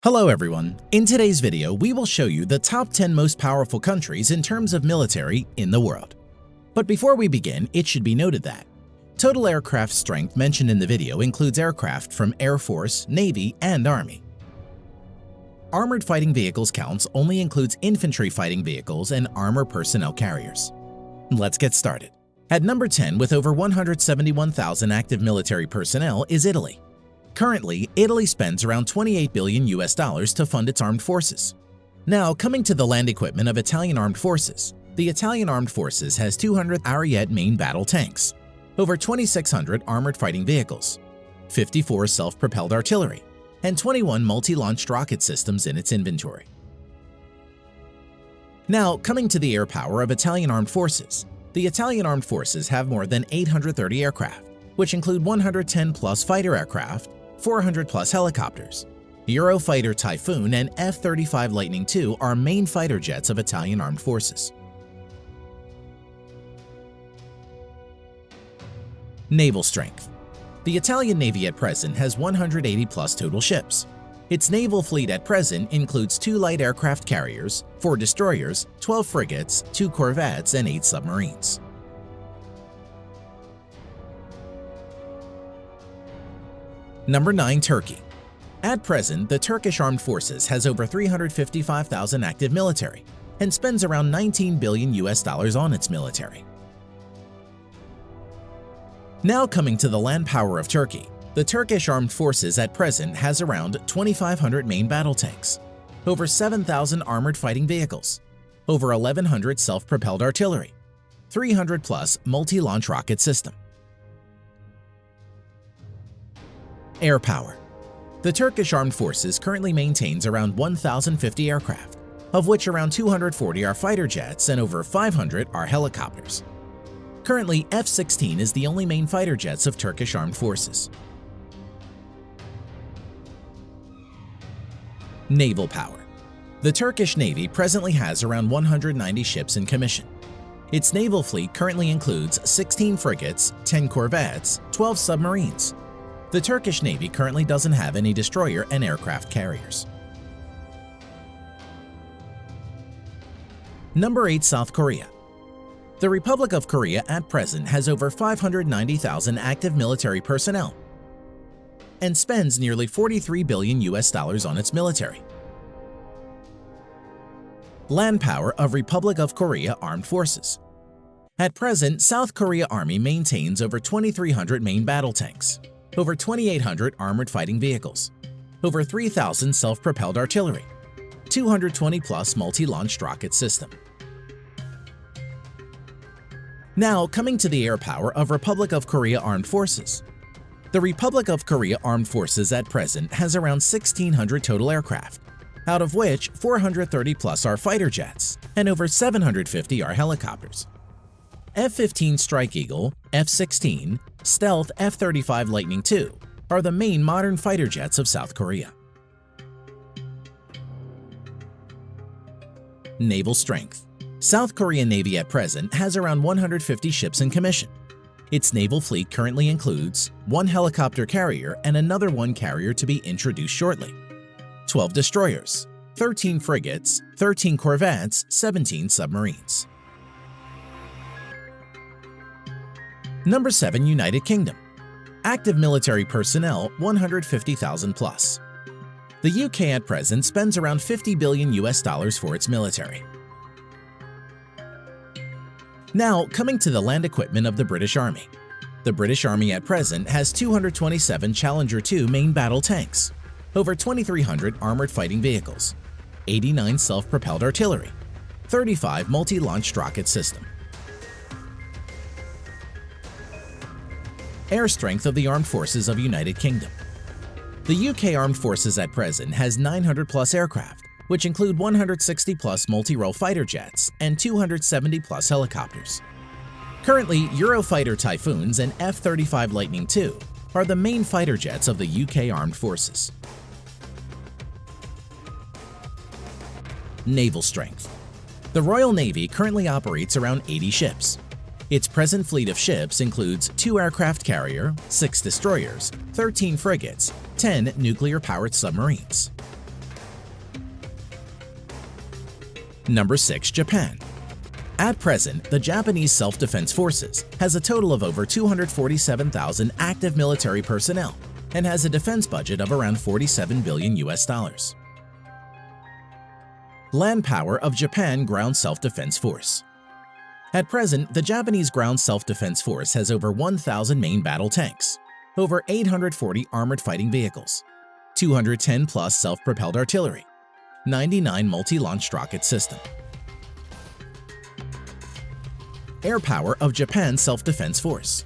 Hello everyone, in today's video we will show you the top 10 most powerful countries in terms of military in the world. But before we begin, it should be noted that total aircraft strength mentioned in the video includes aircraft from Air Force, Navy, and Army. Armored fighting vehicles counts only includes infantry fighting vehicles and armor personnel carriers. Let's get started. At number 10 with over 171,000 active military personnel is Italy. Currently, Italy spends around $28 billion to fund its armed forces. Now, coming to the land equipment of Italian armed forces, the Italian armed forces has 200 Ariete main battle tanks, over 2,600 armored fighting vehicles, 54 self-propelled artillery, and 21 multi-launched rocket systems in its inventory. Now, coming to the air power of Italian armed forces, the Italian armed forces have more than 830 aircraft, which include 110-plus fighter aircraft, 400-plus helicopters. Eurofighter Typhoon and F-35 Lightning II are main fighter jets of Italian armed forces. Naval strength. The Italian Navy at present has 180-plus total ships. Its naval fleet at present includes 2 light aircraft carriers, 4 destroyers, 12 frigates, 2 corvettes, and 8 submarines. Number 9. Turkey. At present, the Turkish Armed Forces has over 355,000 active military and spends around $19 billion on its military. Now coming to the land power of Turkey, the Turkish Armed Forces at present has around 2,500 main battle tanks, over 7,000 armored fighting vehicles, over 1,100 self-propelled artillery, 300-plus multi-launch rocket system. Air power. The Turkish Armed Forces currently maintains around 1,050 aircraft, of which around 240 are fighter jets and over 500 are helicopters. Currently, F-16 is the only main fighter jets of Turkish Armed Forces. Naval power. The Turkish Navy presently has around 190 ships in commission. Its naval fleet currently includes 16 frigates, 10 corvettes, 12 submarines. The Turkish Navy currently doesn't have any destroyer and aircraft carriers. Number 8. South Korea. The Republic of Korea at present has over 590,000 active military personnel and spends nearly $43 billion on its military. Land power of Republic of Korea Armed Forces. At present, South Korea Army maintains over 2,300 main battle tanks, over 2,800 armored fighting vehicles, over 3,000 self-propelled artillery, 220-plus multi-launched rocket system. Now, coming to the air power of Republic of Korea Armed Forces. The Republic of Korea Armed Forces at present has around 1,600 total aircraft, out of which 430-plus are fighter jets and over 750 are helicopters. F-15 Strike Eagle, F-16, Stealth F-35 Lightning II are the main modern fighter jets of South Korea. Naval strength. South Korean Navy at present has around 150 ships in commission. Its naval fleet currently includes 1 helicopter carrier and another 1 carrier to be introduced shortly, 12 destroyers, 13 frigates, 13 corvettes, 17 submarines. Number 7. United Kingdom. Active military personnel 150,000 plus. The UK at present spends around $50 billion for its military. Now, coming to the land equipment of the British Army. The British Army at present has 227 Challenger 2 main battle tanks, over 2,300 armored fighting vehicles, 89 self-propelled artillery, 35 multi-launched rocket system. Air strength of the Armed Forces of United Kingdom. The UK Armed Forces at present has 900-plus aircraft, which include 160-plus multi-role fighter jets and 270-plus helicopters. Currently, Eurofighter Typhoons and F-35 Lightning II are the main fighter jets of the UK Armed Forces. Naval strength. The Royal Navy currently operates around 80 ships. Its present fleet of ships includes 2 aircraft carrier, 6 destroyers, 13 frigates, 10 nuclear-powered submarines. Number 6. Japan. At present, the Japanese Self-Defense Forces has a total of over 247,000 active military personnel and has a defense budget of around $47 billion. Land power of Japan Ground Self-Defense Force. At present, the Japanese Ground Self-Defense Force has over 1,000 main battle tanks, over 840 armored fighting vehicles, 210 plus self-propelled artillery, 99 multi-launched rocket system. Air power of Japan Self-Defense Force.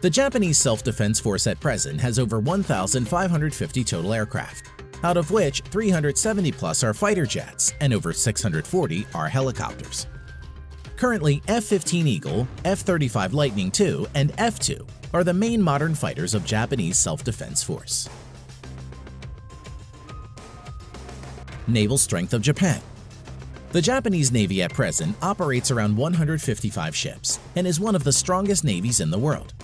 The Japanese Self-Defense Force at present has over 1,550 total aircraft, out of which 370 plus are fighter jets and over 640 are helicopters. Currently, F-15 Eagle, F-35 Lightning II, and F-2 are the main modern fighters of Japanese Self-Defense Force. Naval strength of Japan. The Japanese Navy at present operates around 155 ships and is one of the strongest navies in the world.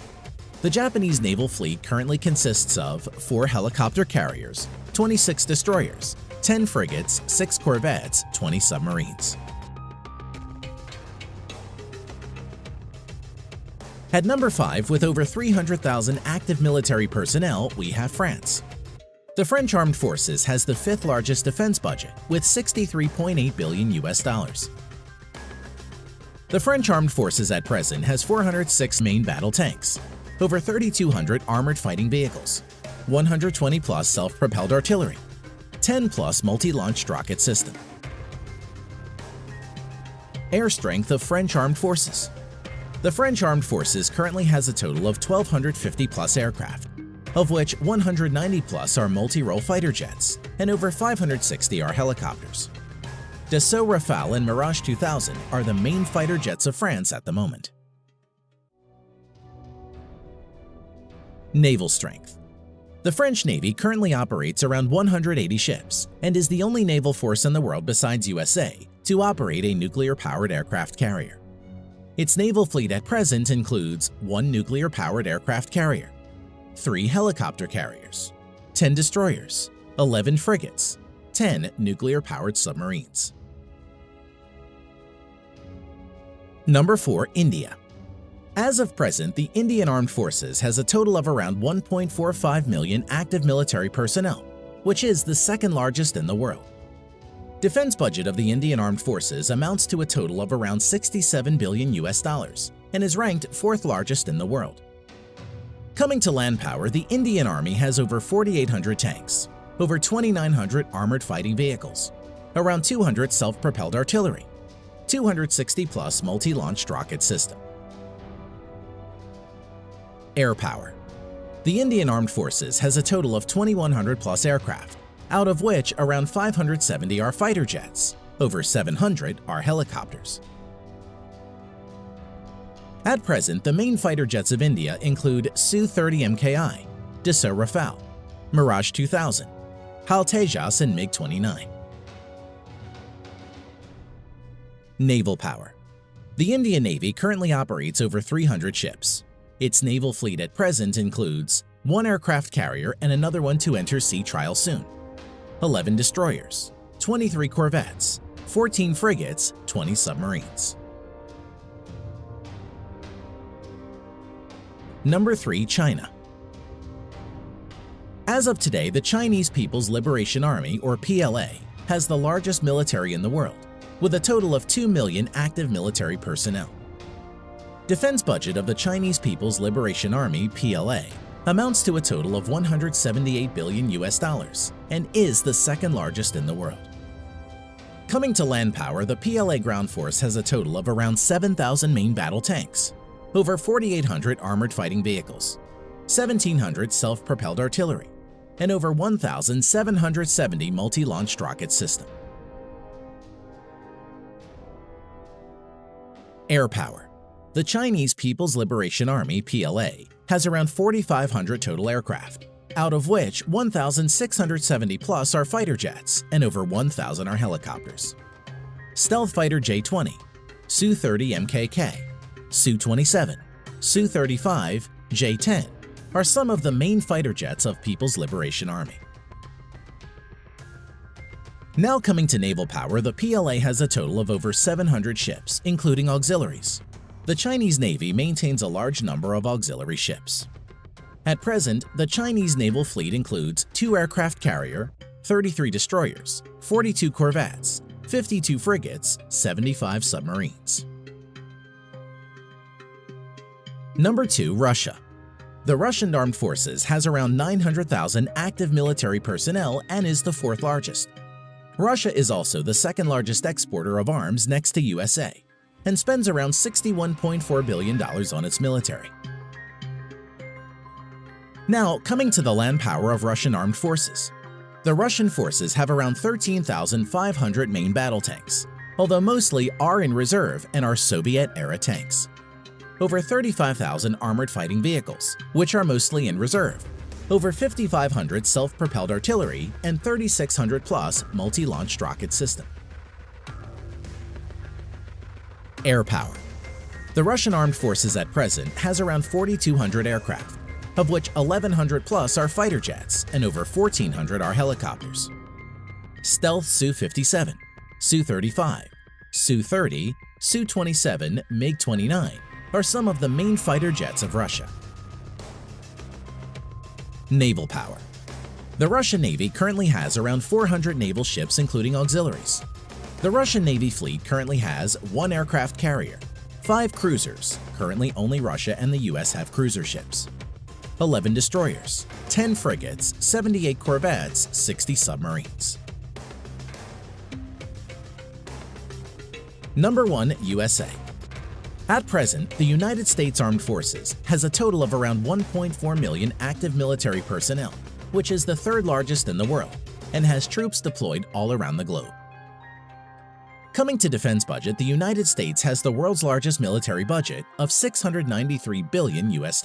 The Japanese naval fleet currently consists of 4 helicopter carriers, 26 destroyers, 10 frigates, 6 corvettes, 20 submarines. At number 5, with over 300,000 active military personnel, we have France. The French Armed Forces has the 5th largest defense budget with $63.8 billion. The French Armed Forces at present has 406 main battle tanks, over 3,200 armored fighting vehicles, 120 plus self-propelled artillery, 10 plus multi-launched rocket system. Air strength of French Armed Forces. The French Armed Forces currently has a total of 1,250 plus aircraft, of which 190 plus are multi-role fighter jets and over 560 are helicopters. Dassault Rafale and Mirage 2000 are the main fighter jets of France at the moment. Naval strength. The French Navy currently operates around 180 ships and is the only naval force in the world besides USA to operate a nuclear-powered aircraft carrier. Its naval fleet at present includes 1 nuclear-powered aircraft carrier, 3 helicopter carriers, 10 destroyers, 11 frigates, 10 nuclear-powered submarines. Number 4. India. As of present, the Indian Armed Forces has a total of around 1.45 million active military personnel, which is the 2nd largest in the world. Defense budget of the Indian Armed Forces amounts to a total of around $67 billion and is ranked 4th largest in the world. Coming to land power, the Indian Army has over 4,800 tanks, over 2,900 armored fighting vehicles, around 200 self-propelled artillery, 260 plus multi-launched rocket system. Air power. The Indian Armed Forces has a total of 2,100 plus aircraft, out of which around 570 are fighter jets, over 700 are helicopters. At present, the main fighter jets of India include Su-30 Mki, Dassault Rafale, Mirage 2000, HAL Tejas and MiG-29. Naval power. The Indian Navy currently operates over 300 ships. Its naval fleet at present includes 1 aircraft carrier and another one to enter sea trial soon, 11 destroyers, 23 corvettes, 14 frigates, 20 submarines. Number 3. China. As of today, the Chinese People's Liberation Army, or PLA, has the largest military in the world, with a total of 2 million active military personnel. Defense budget of the Chinese People's Liberation Army, PLA, amounts to a total of $178 billion and is the 2nd largest in the world. Coming to land power, the PLA ground force has a total of around 7,000 main battle tanks, over 4,800 armored fighting vehicles, 1,700 self-propelled artillery, and over 1,770 multi-launched rocket system. Air power. The Chinese People's Liberation Army, PLA, has around 4,500 total aircraft, out of which 1,670 plus are fighter jets and over 1,000 are helicopters. Stealth fighter J-20, Su-30 MKK, Su-27, Su-35, J-10 are some of the main fighter jets of People's Liberation Army. Now coming to naval power, the PLA has a total of over 700 ships, including auxiliaries. The Chinese Navy maintains a large number of auxiliary ships. At present, the Chinese naval fleet includes 2 aircraft carrier, 33 destroyers, 42 corvettes, 52 frigates, 75 submarines. Number 2. Russia. The Russian Armed Forces has around 900,000 active military personnel and is the 4th largest. Russia is also the 2nd largest exporter of arms next to USA and spends around $61.4 billion on its military. Now, coming to the land power of Russian armed forces. The Russian forces have around 13,500 main battle tanks, although mostly are in reserve and are Soviet-era tanks. Over 35,000 armored fighting vehicles, which are mostly in reserve. Over 5,500 self-propelled artillery and 3,600 plus multi-launched rocket system. Air power. The Russian armed forces at present has around 4,200 aircraft, of which 1,100 plus are fighter jets and over 1,400 are helicopters. Stealth Su-57, Su-35, Su-30, Su-27, MiG-29 are some of the main fighter jets of Russia. Naval power. The Russian Navy currently has around 400 naval ships including auxiliaries. The Russian Navy fleet currently has 1 aircraft carrier, 5 cruisers, currently only Russia and the US have cruiser ships, 11 destroyers, 10 frigates, 78 corvettes, 60 submarines. Number 1. USA. At present, the United States Armed Forces has a total of around 1.4 million active military personnel, which is the 3rd largest in the world, and has troops deployed all around the globe. Coming to defense budget, the United States has the world's largest military budget of $693 billion US.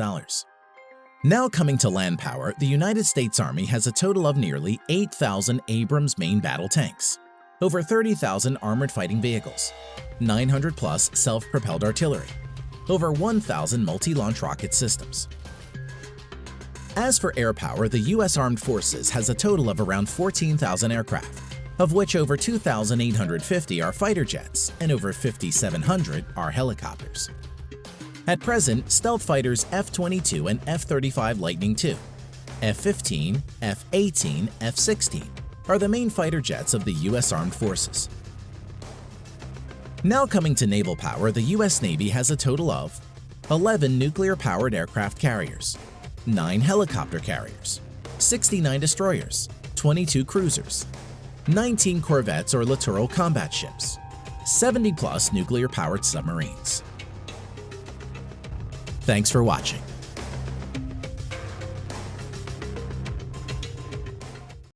Now coming to land power, the United States Army has a total of nearly 8,000 Abrams main battle tanks, over 30,000 armored fighting vehicles, 900 plus self-propelled artillery, over 1,000 multi-launch rocket systems. As for air power, the U.S. Armed Forces has a total of around 14,000 aircraft, of which over 2,850 are fighter jets and over 5,700 are helicopters. At present, stealth fighters F-22 and F-35 Lightning II, F-15, F-18, F-16 are the main fighter jets of the U.S. Armed Forces. Now coming to naval power, the U.S. Navy has a total of 11 nuclear-powered aircraft carriers, 9 helicopter carriers, 69 destroyers, 22 cruisers, 19 corvettes or littoral combat ships, 70 plus nuclear-powered submarines. Thanks for watching.